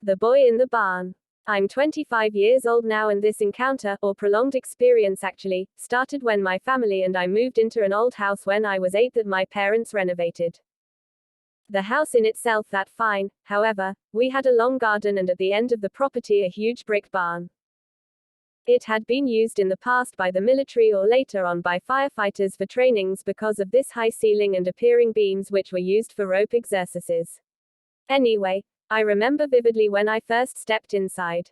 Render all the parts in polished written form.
The Boy in the Barn. I'm 25 years old now, and this encounter, or prolonged experience actually, started when my family and I moved into an old house when I was 8 that my parents renovated. The house in itself that fine, however, we had a long garden and at the end of the property a huge brick barn. It had been used in the past by the military or later on by firefighters for trainings because of this high ceiling and appearing beams which were used for rope exercises. Anyway, I remember vividly when I first stepped inside.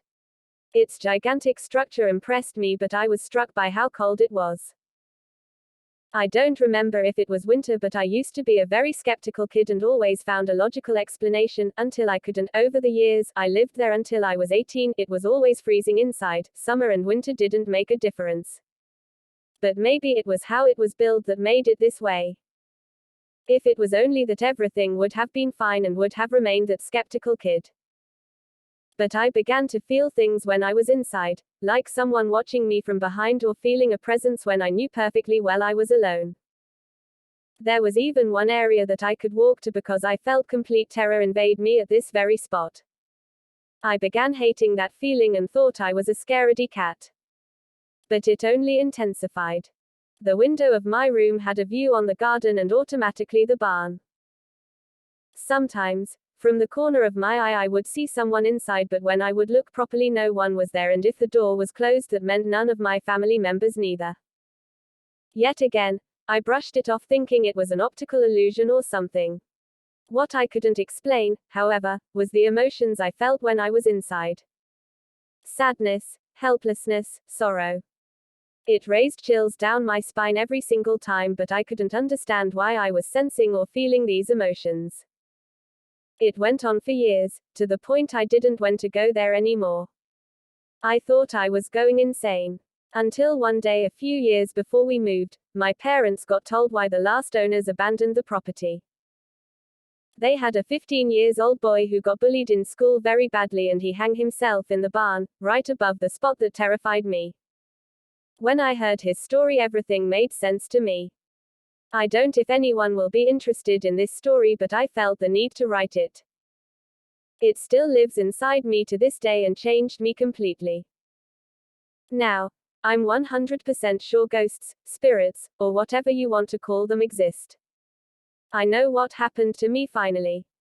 Its gigantic structure impressed me, but I was struck by how cold it was. I don't remember if it was winter, but I used to be a very skeptical kid and always found a logical explanation, until I couldn't. Over the years, I lived there until I was 18, it was always freezing inside, summer and winter didn't make a difference. But maybe it was how it was built that made it this way. If it was only that, everything would have been fine and would have remained that skeptical kid. But I began to feel things when I was inside, like someone watching me from behind or feeling a presence when I knew perfectly well I was alone. There was even one area that I could walk to because I felt complete terror invade me at this very spot. I began hating that feeling and thought I was a scaredy cat. But it only intensified. The window of my room had a view on the garden and automatically the barn. Sometimes, from the corner of my eye I would see someone inside, but when I would look properly no one was there, and if the door was closed that meant none of my family members neither. Yet again, I brushed it off thinking it was an optical illusion or something. What I couldn't explain, however, was the emotions I felt when I was inside. Sadness, helplessness, sorrow. It raised chills down my spine every single time, but I couldn't understand why I was sensing or feeling these emotions. It went on for years, to the point I didn't want to go there anymore. I thought I was going insane. Until one day a few years before we moved, my parents got told why the last owners abandoned the property. They had a 15-year-old boy who got bullied in school very badly, and he hung himself in the barn, right above the spot that terrified me. When I heard his story, everything made sense to me. I don't know if anyone will be interested in this story, but I felt the need to write it. It still lives inside me to this day and changed me completely. Now, I'm 100% sure ghosts, spirits, or whatever you want to call them exist. I know what happened to me finally.